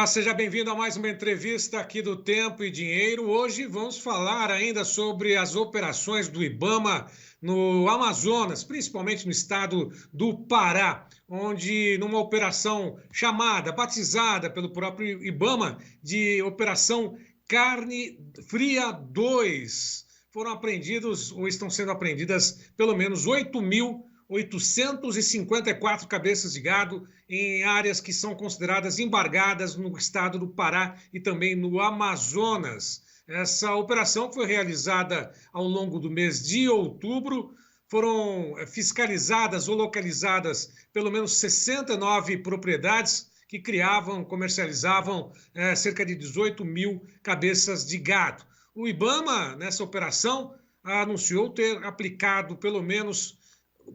Olá, seja bem-vindo a mais uma entrevista aqui do Tempo e Dinheiro. Hoje vamos falar ainda sobre as operações do IBAMA no Amazonas, principalmente no estado do Pará, onde numa operação chamada, batizada pelo próprio IBAMA de Operação Carne Fria 2, foram apreendidos ou estão sendo apreendidas pelo menos 8.854 cabeças de gado em áreas que são consideradas embargadas no estado do Pará e também no Amazonas. Essa operação foi realizada ao longo do mês de outubro. Foram fiscalizadas ou localizadas pelo menos 69 propriedades que criavam, comercializavam cerca de 18 mil cabeças de gado. O IBAMA, nessa operação, anunciou ter aplicado pelo menos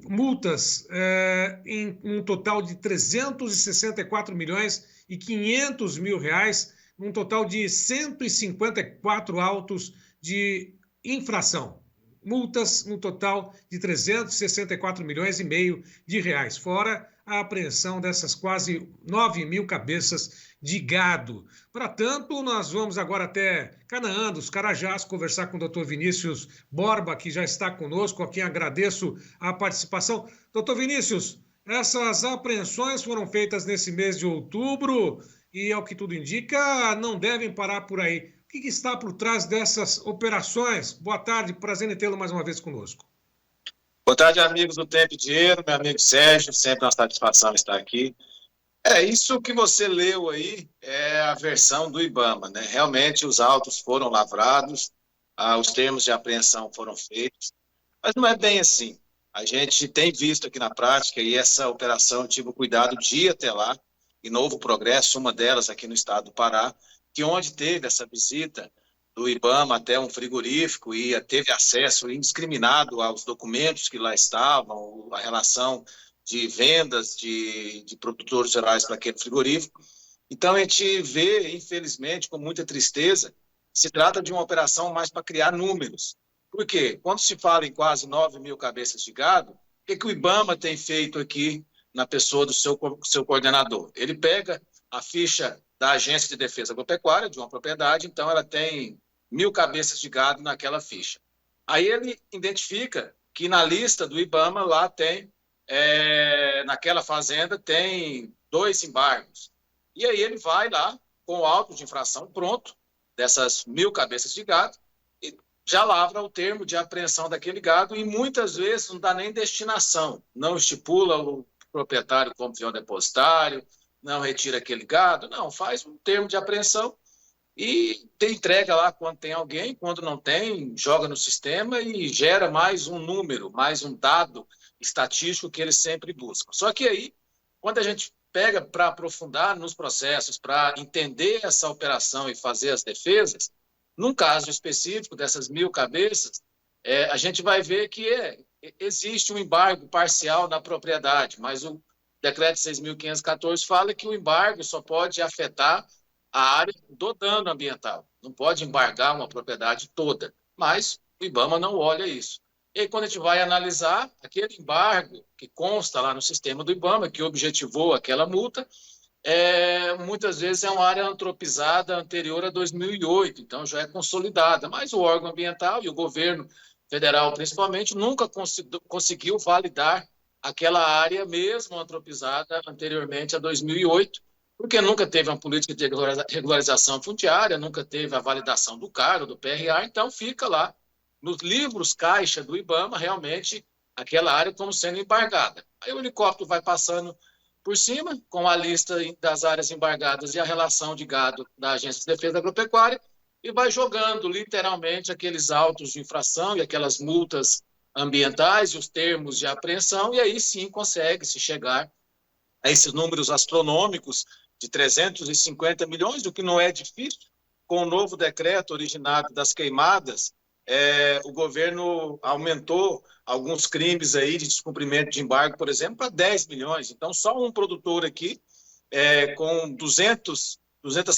multas em um total de 364 milhões e 500 mil reais, um total de 154 autos de infração. Multas no total de 364 milhões e meio de reais, fora a apreensão dessas quase 9 mil cabeças de gado. Para tanto, nós vamos agora até Canaã dos Carajás conversar com o doutor Vinícius Borba, que já está conosco, a quem agradeço a participação. Doutor Vinícius, essas apreensões foram feitas nesse mês de outubro e, ao que tudo indica, não devem parar por aí. O que está por trás dessas operações? Boa tarde, prazer em tê-lo mais uma vez conosco. Boa tarde, amigos do Tempo e Dinheiro, meu amigo Sérgio, sempre uma satisfação estar aqui. Isso que você leu aí é a versão do IBAMA, né? Realmente os autos foram lavrados, os termos de apreensão foram feitos, mas não é bem assim. A gente tem visto aqui na prática, e essa operação eu tive o cuidado de ir até lá, em Novo Progresso, uma delas aqui no estado do Pará, que onde teve essa visita do IBAMA até um frigorífico e teve acesso indiscriminado aos documentos que lá estavam, a relação de vendas de produtores gerais para aquele frigorífico. Então a gente vê, infelizmente, com muita tristeza, se trata de uma operação mais para criar números. Por quê? Quando se fala em quase 9 mil cabeças de gado, o que o IBAMA tem feito aqui na pessoa do seu coordenador? Ele pega a ficha da Agência de Defesa Agropecuária, de uma propriedade, então ela tem 1.000 cabeças de gado naquela ficha. Aí ele identifica que na lista do IBAMA lá tem, naquela fazenda tem 2 embargos. E aí ele vai lá com o auto de infração pronto, dessas 1.000 cabeças de gado, e já lavra o termo de apreensão daquele gado e muitas vezes não dá nem destinação, não estipula o proprietário como fiel depositário, não retira aquele gado, não, faz um termo de apreensão e entrega lá quando tem alguém, quando não tem, joga no sistema e gera mais um número, mais um dado estatístico que eles sempre buscam. Só que aí, quando a gente pega para aprofundar nos processos, para entender essa operação e fazer as defesas, num caso específico dessas 1.000 cabeças, a gente vai ver que existe um embargo parcial na propriedade, mas o Decreto 6.514 fala que o embargo só pode afetar a área do dano ambiental. Não pode embargar uma propriedade toda, mas o IBAMA não olha isso. E aí, quando a gente vai analisar aquele embargo que consta lá no sistema do IBAMA, que objetivou aquela multa, muitas vezes é uma área antropizada anterior a 2008, então já é consolidada, mas o órgão ambiental e o governo federal, principalmente, nunca conseguiu validar aquela área mesmo antropizada anteriormente a 2008, porque nunca teve uma política de regularização fundiária, nunca teve a validação do CAR, do PRA, então fica lá nos livros caixa do IBAMA realmente aquela área como sendo embargada. Aí o helicóptero vai passando por cima com a lista das áreas embargadas e a relação de gado da Agência de Defesa Agropecuária e vai jogando literalmente aqueles autos de infração e aquelas multas ambientais e os termos de apreensão, e aí sim consegue-se chegar a esses números astronômicos de 350 milhões, o que não é difícil. Com o novo decreto originário das queimadas, o governo aumentou alguns crimes aí de descumprimento de embargo, por exemplo, para 10 milhões. Então, só um produtor aqui, com 200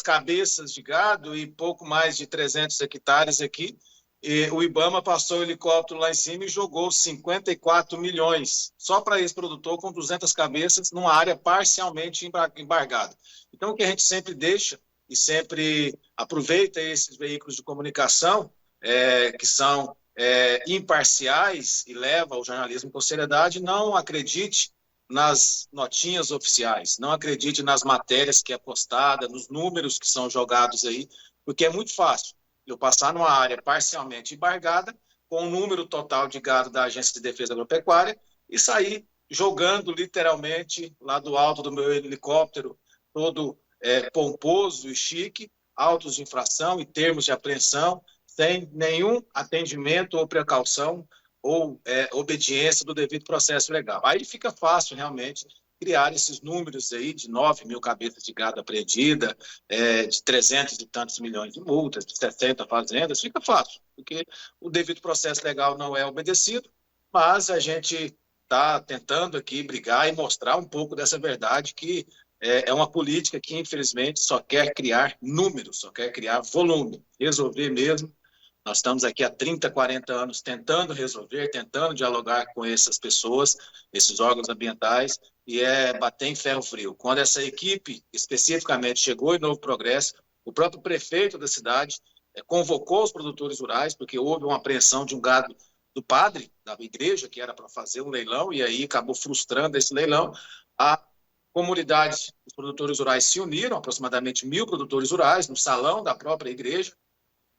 cabeças de gado e pouco mais de 300 hectares aqui, E o IBAMA passou o helicóptero lá em cima e jogou 54 milhões só para esse produtor com 200 cabeças numa área parcialmente embargada. Então, o que a gente sempre deixa e sempre aproveita esses veículos de comunicação que são imparciais e leva o jornalismo com seriedade, não acredite nas notinhas oficiais, não acredite nas matérias que é postada, nos números que são jogados aí, porque é muito fácil eu passar numa área parcialmente embargada, com o número total de gado da Agência de Defesa Agropecuária, e sair jogando literalmente lá do alto do meu helicóptero, todo pomposo e chique, autos de infração e termos de apreensão, sem nenhum atendimento ou precaução ou obediência do devido processo legal. Aí fica fácil realmente criar esses números aí de 9 mil cabeças de gado apreendida, de 300 e tantos milhões de multas, de 60 fazendas, fica fácil, porque o devido processo legal não é obedecido, mas a gente está tentando aqui brigar e mostrar um pouco dessa verdade que é uma política que, infelizmente, só quer criar números, só quer criar volume, resolver mesmo. Nós estamos aqui há 30, 40 anos tentando resolver, tentando dialogar com essas pessoas, esses órgãos ambientais, e bater em ferro frio. Quando essa equipe especificamente chegou em Novo Progresso, o próprio prefeito da cidade convocou os produtores rurais, porque houve uma apreensão de um gado do padre, da igreja, que era para fazer um leilão, e aí acabou frustrando esse leilão. A comunidade, os produtores rurais se uniram, aproximadamente 1.000 produtores rurais, no salão da própria igreja,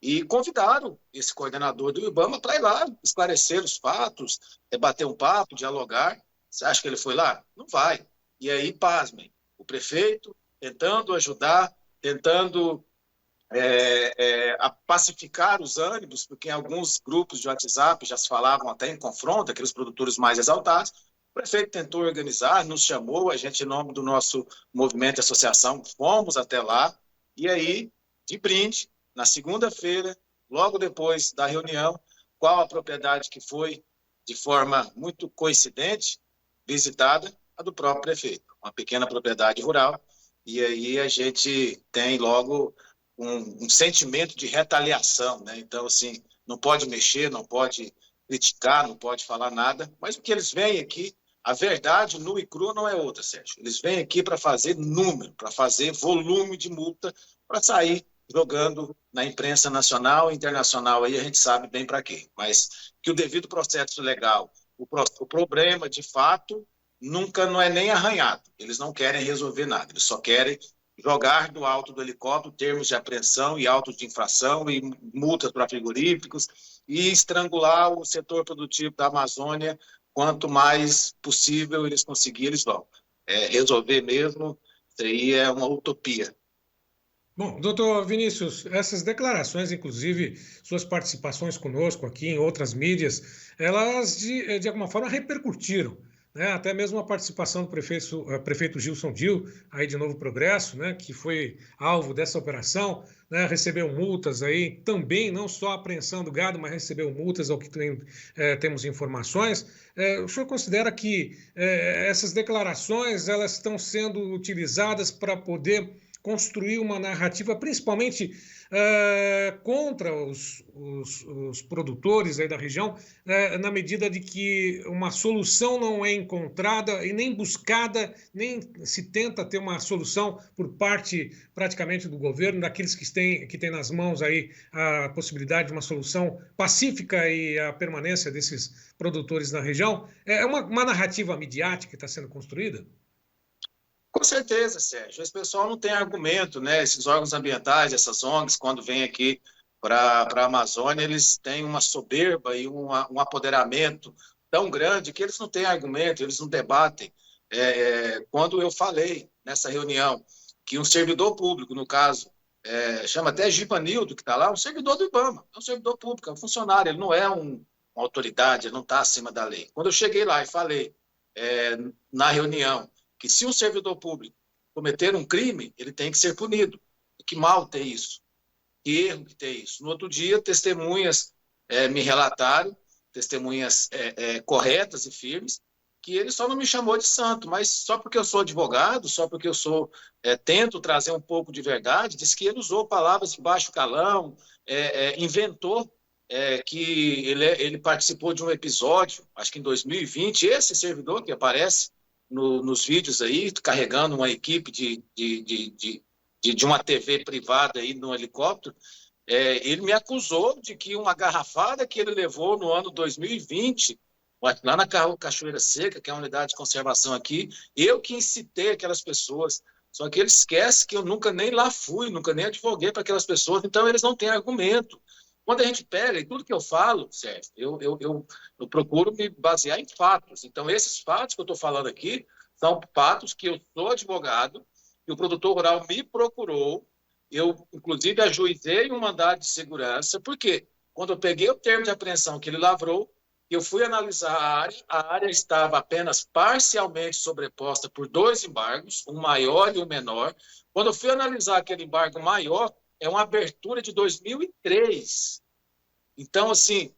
e convidaram esse coordenador do IBAMA para ir lá, esclarecer os fatos, bater um papo, dialogar. Você acha que ele foi lá? Não vai. E aí, pasmem, o prefeito tentando ajudar, tentando pacificar os ânimos, porque em alguns grupos de WhatsApp já se falavam até em confronto, aqueles produtores mais exaltados. O prefeito tentou organizar, nos chamou, a gente, em nome do nosso movimento e associação, fomos até lá, e aí, de brinde, na segunda-feira, logo depois da reunião, qual a propriedade que foi, de forma muito coincidente, visitada? A do próprio prefeito, uma pequena propriedade rural, e aí a gente tem logo um sentimento de retaliação, né? Então, assim, não pode mexer, não pode criticar, não pode falar nada, mas o que eles vêm aqui, a verdade nua e crua não é outra, Sérgio. Eles vêm aqui para fazer número, para fazer volume de multa, para sair jogando na imprensa nacional e internacional, aí a gente sabe bem para quê. Mas que o devido processo legal, o problema, de fato, nunca não é nem arranhado. Eles não querem resolver nada, eles só querem jogar do alto do helicóptero termos de apreensão e autos de infração e multas para frigoríficos e estrangular o setor produtivo da Amazônia. Quanto mais possível eles conseguirem, eles vão. Resolver mesmo, isso aí é uma utopia. Bom, doutor Vinícius, essas declarações, inclusive suas participações conosco aqui em outras mídias, elas de alguma forma repercutiram, né? Até mesmo a participação do prefeito Gilson Dil, aí de Novo Progresso, né? Que foi alvo dessa operação, né? Recebeu multas aí também, não só a apreensão do gado, mas recebeu multas, ao que temos informações. O senhor considera que essas declarações elas estão sendo utilizadas para poder construir uma narrativa, principalmente contra os produtores aí da região, na medida de que uma solução não é encontrada e nem buscada, nem se tenta ter uma solução por parte praticamente do governo, daqueles que têm nas mãos aí a possibilidade de uma solução pacífica e a permanência desses produtores na região. É uma narrativa midiática que está sendo construída? Com certeza, Sérgio. Esse pessoal não tem argumento, né? Esses órgãos ambientais, essas ONGs, quando vêm aqui para a Amazônia, eles têm uma soberba e um apoderamento tão grande que eles não têm argumento, eles não debatem. Quando eu falei nessa reunião que um servidor público, no caso, chama até Givanildo, que está lá, um servidor do IBAMA, é um servidor público, é um funcionário, ele não é uma autoridade, ele não está acima da lei. Quando eu cheguei lá e falei na reunião que se um servidor público cometer um crime, ele tem que ser punido. Que mal ter isso. Que erro que ter isso. No outro dia, testemunhas me relataram, testemunhas corretas e firmes, que ele só não me chamou de santo, mas só porque eu sou advogado, só porque eu tento trazer um pouco de verdade, disse que ele usou palavras de baixo calão, inventou que ele participou de um episódio, acho que em 2020, esse servidor que aparece nos vídeos aí, carregando uma equipe de uma TV privada aí no helicóptero, ele me acusou de que uma garrafada que ele levou no ano 2020, lá na Cachoeira Seca, que é a unidade de conservação aqui, eu que incitei aquelas pessoas. Só que ele esquece que eu nunca nem lá fui, nunca nem advoguei para aquelas pessoas, então eles não têm argumento. Quando a gente pega, e tudo que eu falo, Sérgio, eu procuro me basear em fatos. Então, esses fatos que eu estou falando aqui são fatos que eu sou advogado, que o produtor rural me procurou, eu, inclusive, ajuizei um mandado de segurança, porque quando eu peguei o termo de apreensão que ele lavrou, eu fui analisar a área estava apenas parcialmente sobreposta por dois embargos, um maior e um menor. Quando eu fui analisar aquele embargo maior, é uma abertura de 2003. Então, assim,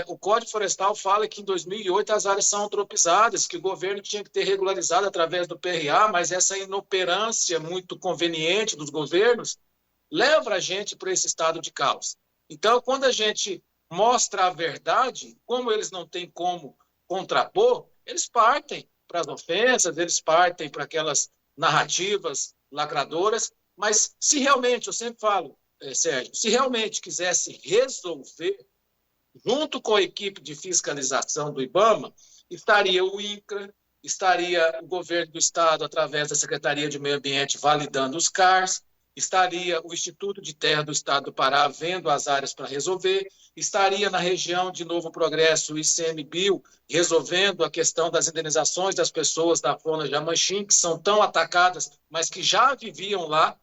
o Código Florestal fala que em 2008 as áreas são antropizadas, que o governo tinha que ter regularizado através do PRA, mas essa inoperância muito conveniente dos governos leva a gente para esse estado de caos. Então, quando a gente mostra a verdade, como eles não têm como contrapor, eles partem para as ofensas, eles partem para aquelas narrativas lacradoras, mas se realmente, eu sempre falo, Sérgio, se realmente quisesse resolver, junto com a equipe de fiscalização do IBAMA, estaria o INCRA, estaria o governo do estado, através da Secretaria de Meio Ambiente, validando os CARs, estaria o Instituto de Terra do Estado do Pará vendo as áreas para resolver, estaria na região de Novo Progresso o ICMBio resolvendo a questão das indenizações das pessoas da Fona Jamanchim, que são tão atacadas, mas que já viviam lá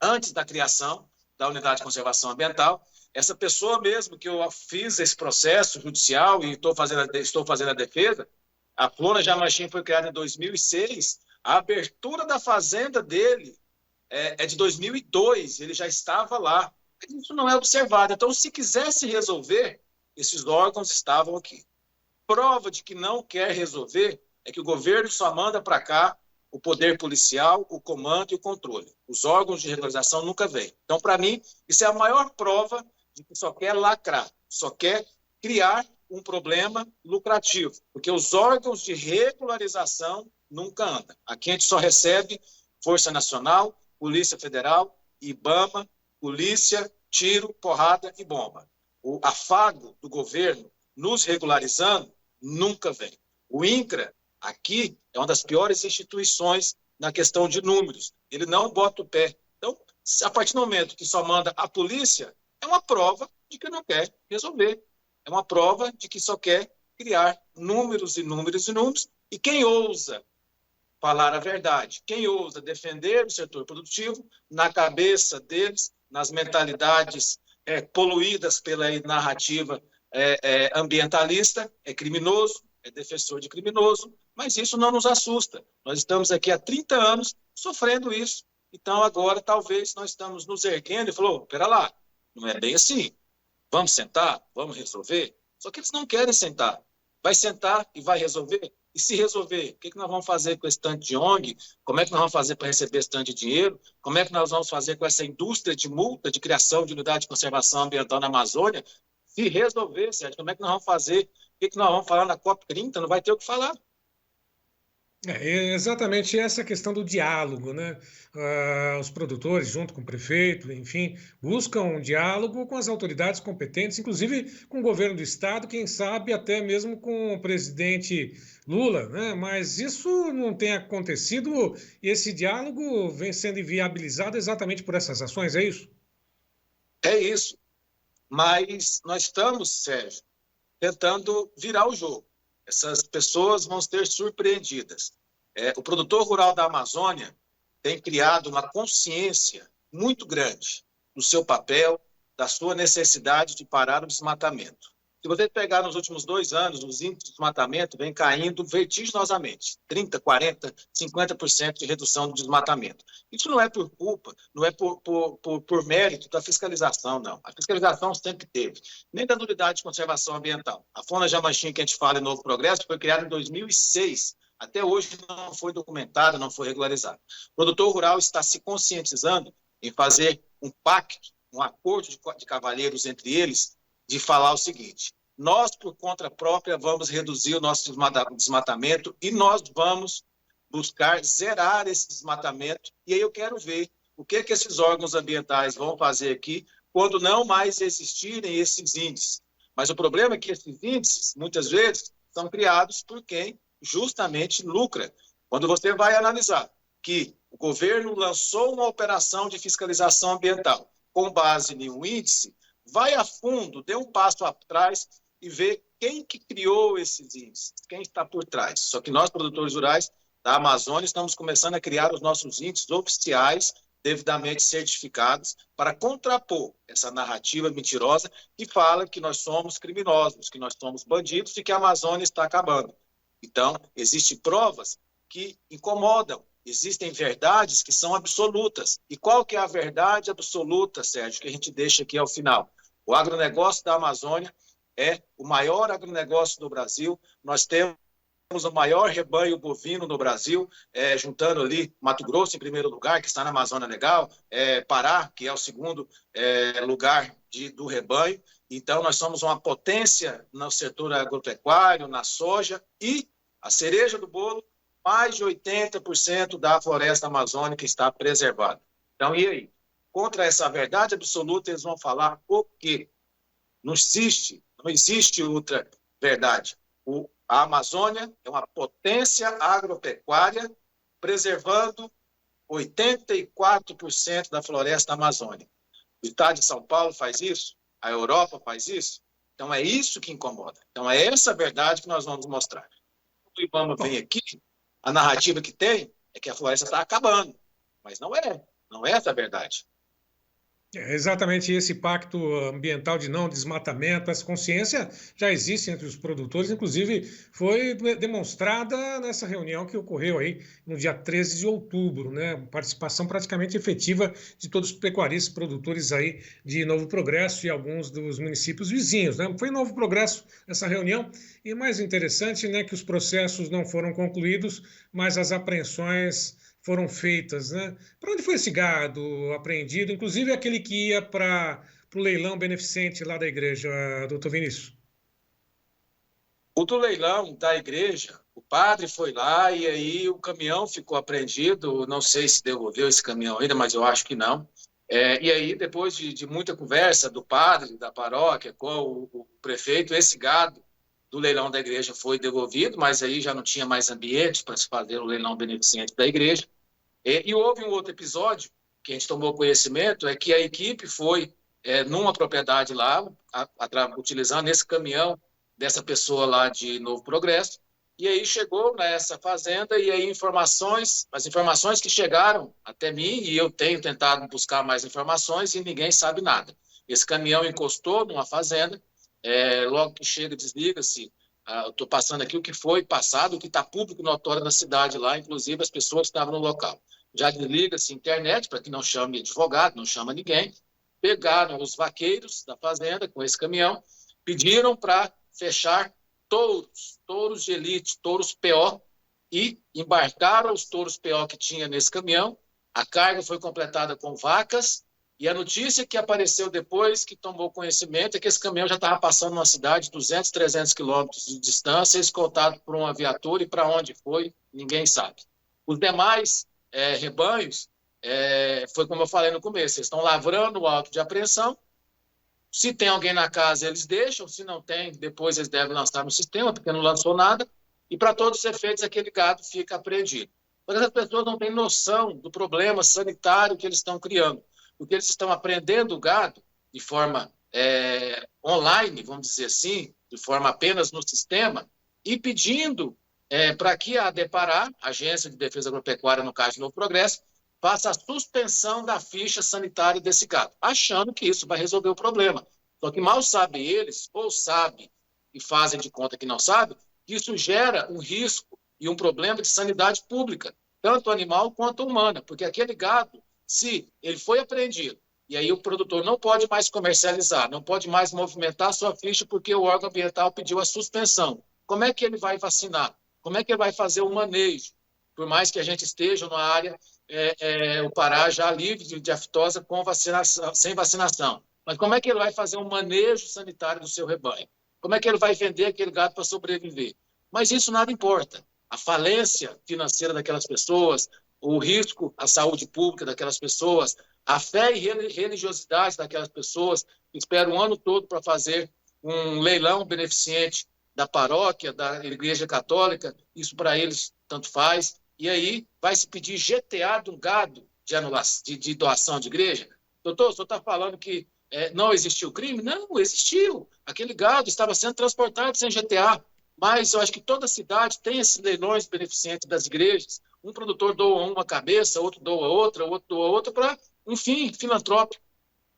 antes da criação da Unidade de Conservação Ambiental. Essa pessoa mesmo que eu fiz esse processo judicial e estou fazendo a defesa, a Flora Jamanchim foi criada em 2006, a abertura da fazenda dele é de 2002, ele já estava lá. Isso não é observado. Então, se quisesse resolver, esses órgãos estavam aqui. Prova de que não quer resolver é que o governo só manda para cá o poder policial, o comando e o controle. Os órgãos de regularização nunca vêm. Então, para mim, isso é a maior prova de que só quer lacrar, só quer criar um problema lucrativo, porque os órgãos de regularização nunca andam. Aqui a gente só recebe Força Nacional, Polícia Federal, IBAMA, polícia, tiro, porrada e bomba. O afago do governo nos regularizando nunca vem. O INCRA, aqui, é uma das piores instituições na questão de números. Ele não bota o pé. Então, a partir do momento que só manda a polícia, é uma prova de que não quer resolver. É uma prova de que só quer criar números e números e números. E quem ousa falar a verdade, quem ousa defender o setor produtivo, na cabeça deles, nas mentalidades poluídas pela narrativa ambientalista, é criminoso, é defensor de criminoso, mas isso não nos assusta. Nós estamos aqui há 30 anos sofrendo isso. Então, agora, talvez, nós estamos nos erguendo e falou, pera lá, não é bem assim. Vamos sentar? Vamos resolver? Só que eles não querem sentar. Vai sentar e vai resolver? E se resolver, o que nós vamos fazer com esse tanto de ONG? Como é que nós vamos fazer para receber esse tanto de dinheiro? Como é que nós vamos fazer com essa indústria de multa, de criação de unidade de conservação ambiental na Amazônia? Se resolver, Sérgio, como é que nós vamos fazer? O que nós vamos falar na COP30? Não vai ter o que falar. É exatamente essa questão do diálogo, né? Os produtores, junto com o prefeito, enfim, buscam um diálogo com as autoridades competentes, inclusive com o governo do estado, quem sabe até mesmo com o presidente Lula, né? Mas isso não tem acontecido e esse diálogo vem sendo inviabilizado exatamente por essas ações, é isso? É isso. Mas nós estamos, Sérgio, tentando virar o jogo. Essas pessoas vão ser surpreendidas. O produtor rural da Amazônia tem criado uma consciência muito grande do seu papel, da sua necessidade de parar o desmatamento. Se você pegar nos últimos 2 anos, os índices de desmatamento vêm caindo vertiginosamente, 30%, 40%, 50% de redução do desmatamento. Isso não é por culpa, não é por mérito da fiscalização, não. A fiscalização sempre teve, nem da unidade de conservação ambiental. A Fona Jamanchim, que a gente fala em Novo Progresso, foi criada em 2006. Até hoje não foi documentada, não foi regularizada. O produtor rural está se conscientizando em fazer um pacto, um acordo de cavalheiros entre eles, de falar o seguinte: nós, por conta própria, vamos reduzir o nosso desmatamento e nós vamos buscar zerar esse desmatamento. E aí eu quero ver o que esses órgãos ambientais vão fazer aqui quando não mais existirem esses índices. Mas o problema é que esses índices, muitas vezes, são criados por quem justamente lucra. Quando você vai analisar que o governo lançou uma operação de fiscalização ambiental com base em um índice, vai a fundo, dê um passo atrás e vê quem que criou esses índices, quem está por trás. Só que nós, produtores rurais da Amazônia, estamos começando a criar os nossos índices oficiais, devidamente certificados, para contrapor essa narrativa mentirosa que fala que nós somos criminosos, que nós somos bandidos e que a Amazônia está acabando. Então, existem provas que incomodam, existem verdades que são absolutas. E qual que é a verdade absoluta, Sérgio, que a gente deixa aqui ao final? O agronegócio da Amazônia é o maior agronegócio do Brasil. Nós temos o maior rebanho bovino no Brasil, juntando ali Mato Grosso em primeiro lugar, que está na Amazônia Legal, Pará, que é o segundo lugar do rebanho. Então, nós somos uma potência no setor agropecuário, na soja, e a cereja do bolo, mais de 80% da floresta amazônica está preservada. Então, e aí? Contra essa verdade absoluta, eles vão falar o quê? Não existe outra verdade. A Amazônia é uma potência agropecuária, preservando 84% da floresta amazônica. O estado de São Paulo faz isso, a Europa faz isso. Então, é isso que incomoda. Então, é essa verdade que nós vamos mostrar. O IBAMA vem aqui, a narrativa que tem é que a floresta está acabando, mas não é essa a verdade. É exatamente esse pacto ambiental de não desmatamento, essa consciência já existe entre os produtores, inclusive foi demonstrada nessa reunião que ocorreu aí no dia 13 de outubro, né? Participação praticamente efetiva de todos os pecuaristas produtores aí de Novo Progresso e alguns dos municípios vizinhos, né? Foi em Novo Progresso essa reunião e mais interessante, né, que os processos não foram concluídos, mas as apreensões foram feitas, né? Para onde foi esse gado apreendido? Inclusive aquele que ia para o leilão beneficente lá da igreja, doutor Vinícius? O do leilão da igreja, o padre foi lá e aí o caminhão ficou apreendido, não sei se devolveu esse caminhão ainda, mas eu acho que não. E aí, depois de muita conversa do padre, da paróquia, com o prefeito, esse gado do leilão da igreja foi devolvido, mas aí já não tinha mais ambiente para se fazer o leilão beneficente da igreja. E houve um outro episódio que a gente tomou conhecimento, é que a equipe foi numa propriedade lá, utilizando esse caminhão dessa pessoa lá de Novo Progresso, e aí chegou nessa fazenda, e aí as informações que chegaram até mim, e eu tenho tentado buscar mais informações, e ninguém sabe nada. Esse caminhão encostou numa fazenda, logo que chega, desliga-se. Eu estou passando aqui o que foi passado, o que está público notório na cidade lá, inclusive as pessoas que estavam no local. Já desliga-se a internet, para que não chame advogado, não chama ninguém. Pegaram os vaqueiros da fazenda com esse caminhão, pediram para fechar touros de elite, touros PO, e embarcaram os touros PO que tinha nesse caminhão. A carga foi completada com vacas, e a notícia que apareceu depois, que tomou conhecimento, é que esse caminhão já estava passando numa cidade de 200, 300 quilômetros de distância, escoltado por uma viatura, e para onde foi, ninguém sabe. Os demais rebanhos, foi como eu falei no começo, eles estão lavrando o auto de apreensão. Se tem alguém na casa, eles deixam. Se não tem, depois eles devem lançar no sistema, porque não lançou nada. E, para todos os efeitos, aquele gado fica apreendido. Mas as pessoas não têm noção do problema sanitário que eles estão criando. Porque eles estão apreendendo o gado de forma online, vamos dizer assim, de forma apenas no sistema, e pedindo para que a Depará, a Agência de Defesa Agropecuária, no caso de Novo Progresso, faça a suspensão da ficha sanitária desse gado, achando que isso vai resolver o problema. Só que mal sabem eles, ou sabem e fazem de conta que não sabem, que isso gera um risco e um problema de sanidade pública, tanto animal quanto humana, porque aquele gado, se ele foi apreendido, e aí o produtor não pode mais comercializar, não pode mais movimentar a sua ficha porque o órgão ambiental pediu a suspensão. Como é que ele vai vacinar? Como é que ele vai fazer o manejo? Por mais que a gente esteja numa área, o Pará já livre de aftosa com vacinação, sem vacinação. Mas como é que ele vai fazer um manejo sanitário do seu rebanho? Como é que ele vai vender aquele gado para sobreviver? Mas isso nada importa. A falência financeira daquelas pessoas, o risco à saúde pública daquelas pessoas, a fé e religiosidade daquelas pessoas que esperam o ano todo para fazer um leilão beneficente da paróquia, da Igreja Católica, isso para eles tanto faz. E aí vai se pedir GTA do gado de doação de igreja? Doutor, o senhor está falando que não existiu crime? Não, existiu. Aquele gado estava sendo transportado sem GTA. Mas eu acho que toda cidade tem esses leilões beneficentes das igrejas. Um produtor doa uma cabeça, outro doa outra para um fim filantrópico.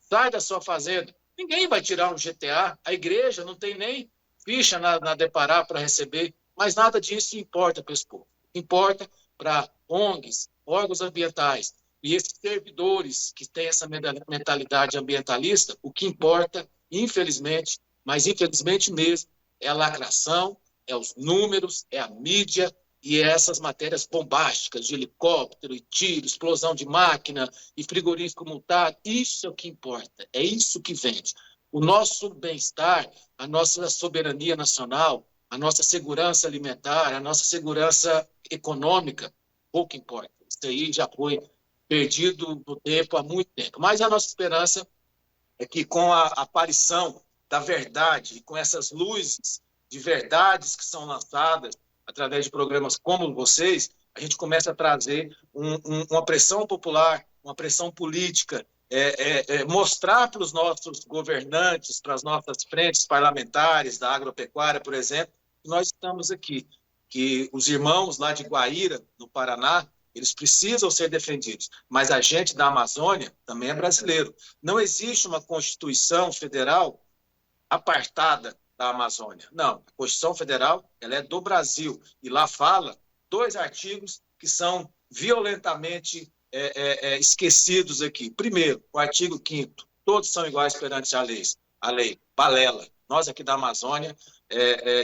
Sai da sua fazenda. Ninguém vai tirar um GTA. A igreja não tem nem ficha na Depará para receber, mas nada disso importa para esse povo. Importa para ONGs, órgãos ambientais, e esses servidores que têm essa mentalidade ambientalista, o que importa, infelizmente, mas infelizmente mesmo, é a lacração, é os números, é a mídia e é essas matérias bombásticas de helicóptero e tiro, explosão de máquina e frigorífico multado. Isso é o que importa, é isso que vende. O nosso bem-estar, a nossa soberania nacional, a nossa segurança alimentar, a nossa segurança econômica, pouco importa. Isso aí já foi perdido no tempo, há muito tempo. Mas a nossa esperança é que com a aparição da verdade, com essas luzes de verdades que são lançadas através de programas como vocês, a gente começa a trazer uma pressão popular, uma pressão política, mostrar para os nossos governantes, para as nossas frentes parlamentares da agropecuária, por exemplo, que nós estamos aqui, que os irmãos lá de Guaíra, no Paraná, eles precisam ser defendidos, mas a gente da Amazônia também é brasileiro. Não existe uma Constituição Federal apartada da Amazônia. Não, a Constituição Federal ela é do Brasil e lá fala 2 artigos que são violentamente esquecidos aqui. Primeiro, o artigo 5º, todos são iguais perante a lei, balela. Nós aqui da Amazônia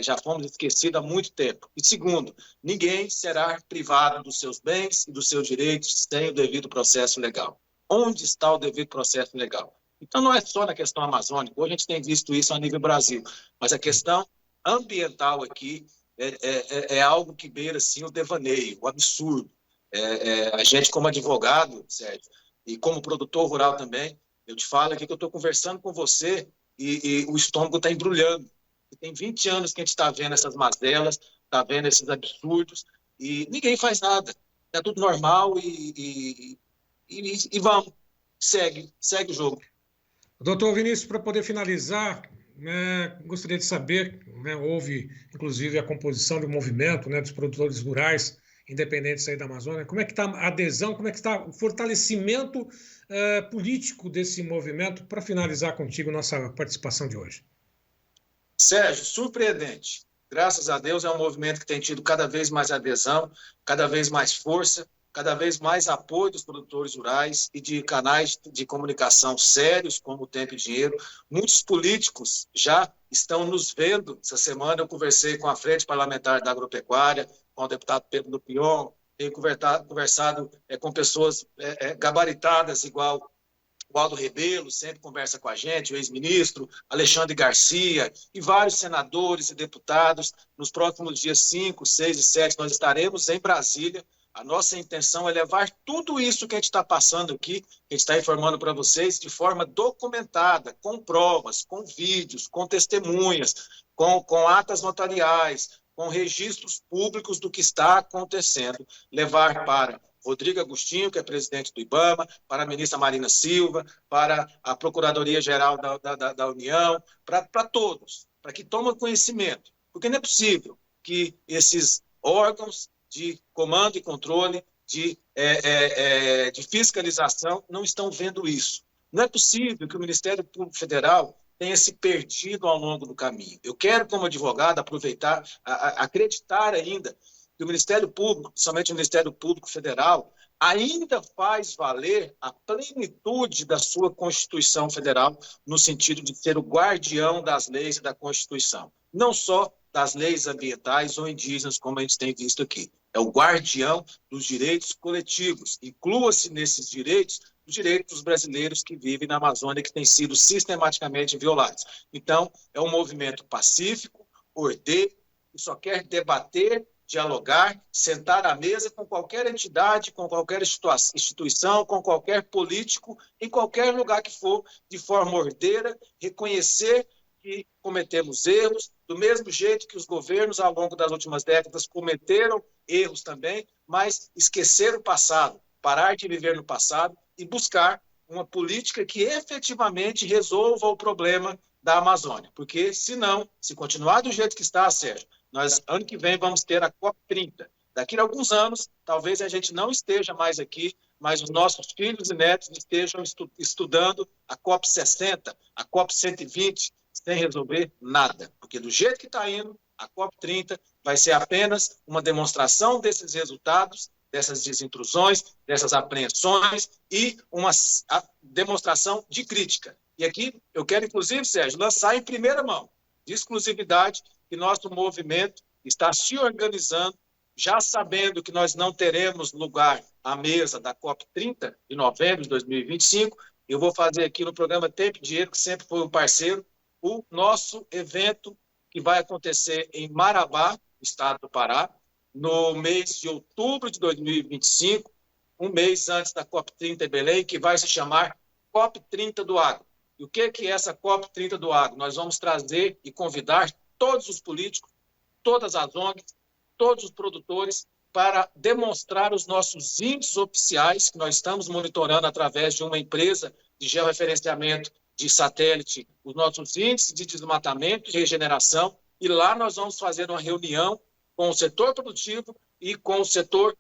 já fomos esquecidos há muito tempo. E segundo, ninguém será privado dos seus bens e dos seus direitos sem o devido processo legal. Onde está o devido processo legal? Então não é só na questão amazônica, hoje a gente tem visto isso a nível Brasil, mas a questão ambiental aqui é algo que beira assim, o devaneio, o absurdo. A gente como advogado, Sérgio, e como produtor rural também, eu te falo aqui que eu estou conversando com você e o estômago está embrulhando. Tem 20 anos que a gente está vendo essas mazelas, está vendo esses absurdos, e ninguém faz nada. É tudo normal e vamos, segue o jogo. Doutor Vinícius, para poder finalizar, gostaria de saber, houve inclusive a composição de um movimento dos produtores rurais independentes aí da Amazônia, como é que está a adesão, como é que está o fortalecimento político desse movimento, para finalizar contigo nossa participação de hoje? Sérgio, surpreendente. Graças a Deus é um movimento que tem tido cada vez mais adesão, cada vez mais força, cada vez mais apoio dos produtores rurais e de canais de comunicação sérios, como o Tempo e Dinheiro. Muitos políticos já estão nos vendo. Essa semana eu conversei com a Frente Parlamentar da Agropecuária, com o deputado Pedro Dupion, tenho conversado com pessoas gabaritadas, igual o Aldo Rebelo, sempre conversa com a gente, o ex-ministro, Alexandre Garcia e vários senadores e deputados. Nos próximos dias 5, 6 e 7 nós estaremos em Brasília. A nossa intenção é levar tudo isso que a gente está passando aqui, que a gente está informando para vocês, de forma documentada, com provas, com vídeos, com testemunhas, com atas notariais, com registros públicos do que está acontecendo. Levar para Rodrigo Agostinho, que é presidente do IBAMA, para a ministra Marina Silva, para a Procuradoria-Geral da União, para todos, para que tomem conhecimento. Porque não é possível que esses órgãos de comando e controle, de fiscalização, não estão vendo isso. Não é possível que o Ministério Público Federal tenha se perdido ao longo do caminho. Eu quero, como advogado, aproveitar, acreditar ainda que o Ministério Público, somente o Ministério Público Federal, ainda faz valer a plenitude da sua Constituição Federal, no sentido de ser o guardião das leis e da Constituição. Não só das leis ambientais ou indígenas, como a gente tem visto aqui. É o guardião dos direitos coletivos. Inclua-se nesses direitos os direitos dos brasileiros que vivem na Amazônia, que têm sido sistematicamente violados. Então, é um movimento pacífico, ordeiro, que só quer debater, dialogar, sentar à mesa com qualquer entidade, com qualquer instituição, com qualquer político, em qualquer lugar que for, de forma ordeira, reconhecer que cometemos erros, do mesmo jeito que os governos, ao longo das últimas décadas, cometeram erros também, mas esquecer o passado, parar de viver no passado e buscar uma política que efetivamente resolva o problema da Amazônia. Porque, se continuar do jeito que está, Sérgio, nós, ano que vem, vamos ter a COP30. Daqui a alguns anos, talvez a gente não esteja mais aqui, mas os nossos filhos e netos estejam estudando a COP60, a COP120, sem resolver nada. Porque do jeito que está indo, a COP30 vai ser apenas uma demonstração desses resultados, dessas desintrusões, dessas apreensões e uma demonstração de crítica. E aqui eu quero, inclusive, Sérgio, lançar em primeira mão, de exclusividade, que nosso movimento está se organizando, já sabendo que nós não teremos lugar à mesa da COP30 de novembro de 2025. Eu vou fazer aqui no programa Tempo e Dinheiro, que sempre foi um parceiro, o nosso evento que vai acontecer em Marabá, estado do Pará, no mês de outubro de 2025, um mês antes da COP30 em Belém, que vai se chamar COP30 do Agro. E o que é essa COP30 do Agro? Nós vamos trazer e convidar todos os políticos, todas as ONGs, todos os produtores, para demonstrar os nossos índices oficiais, que nós estamos monitorando através de uma empresa de georreferenciamento de satélite, os nossos índices de desmatamento e regeneração, e lá nós vamos fazer uma reunião com o setor produtivo e com o setor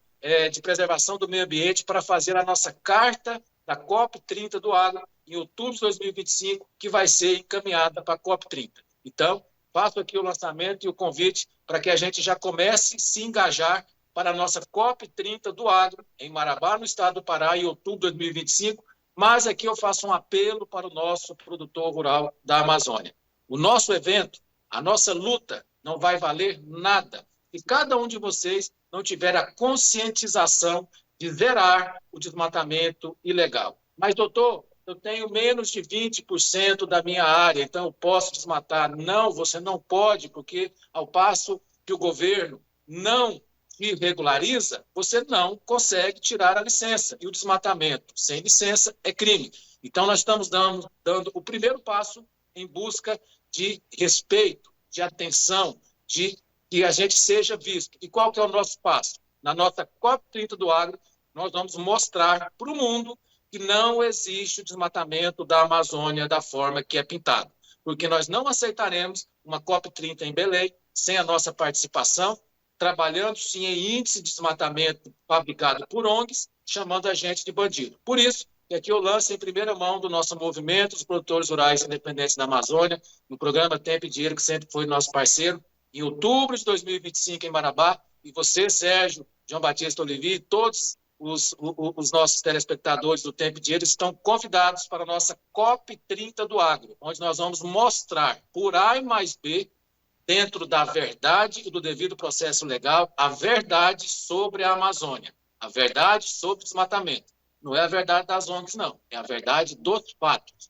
de preservação do meio ambiente para fazer a nossa carta da COP30 do Agro em outubro de 2025, que vai ser encaminhada para a COP30. Então, faço aqui o lançamento e o convite para que a gente já comece a se engajar para a nossa COP30 do Agro, em Marabá, no estado do Pará, em outubro de 2025, mas aqui eu faço um apelo para o nosso produtor rural da Amazônia. O nosso evento, a nossa luta, não vai valer nada se cada um de vocês não tiver a conscientização de zerar o desmatamento ilegal. Mas, doutor, eu tenho menos de 20% da minha área, então eu posso desmatar. Não, você não pode, porque ao passo que o governo não se regulariza, você não consegue tirar a licença. E o desmatamento sem licença é crime. Então nós estamos dando o primeiro passo em busca de respeito, de atenção, de que a gente seja visto. E qual que é o nosso passo? Na nossa COP30 do Agro, nós vamos mostrar para o mundo que não existe o desmatamento da Amazônia da forma que é pintado. Porque nós não aceitaremos uma COP30 em Belém sem a nossa participação, trabalhando sim em índice de desmatamento fabricado por ONGs, chamando a gente de bandido. Por isso, que aqui eu lanço em primeira mão do nosso movimento, os produtores rurais independentes da Amazônia, no programa Tempo e Dinheiro, que sempre foi nosso parceiro, em outubro de 2025 em Marabá, e você, Sérgio, João Batista Olivier, e todos os nossos telespectadores do Tempo e Dinheiro estão convidados para a nossa COP30 do Agro, onde nós vamos mostrar por A e mais B, dentro da verdade e do devido processo legal, a verdade sobre a Amazônia, a verdade sobre o desmatamento. Não é a verdade das ONGs, não, é a verdade dos fatos.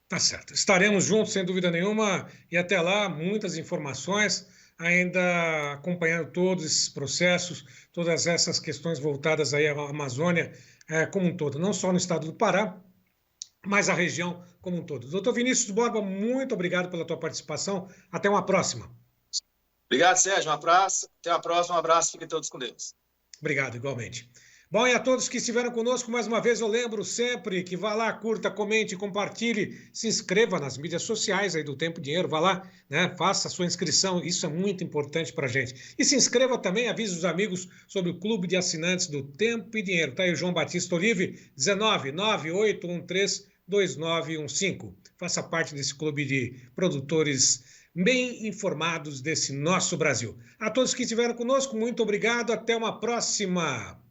Tá certo. Estaremos juntos, sem dúvida nenhuma, e até lá, muitas informações, ainda acompanhando todos esses processos, todas essas questões voltadas aí à Amazônia como um todo, não só no estado do Pará, mas a região como um todo. Doutor Vinícius Borba, muito obrigado pela tua participação. Até uma próxima. Obrigado, Sérgio. Um abraço. Até a próxima. Um abraço. Fiquem todos com Deus. Obrigado, igualmente. Bom, e a todos que estiveram conosco, mais uma vez eu lembro sempre que vá lá, curta, comente, compartilhe, se inscreva nas mídias sociais aí do Tempo e Dinheiro, vá lá, né, faça a sua inscrição, isso é muito importante para a gente. E se inscreva também, avise os amigos sobre o Clube de Assinantes do Tempo e Dinheiro. Tá aí o João Batista Olive, 19988132915. Faça parte desse clube de produtores bem informados desse nosso Brasil. A todos que estiveram conosco, muito obrigado, até uma próxima.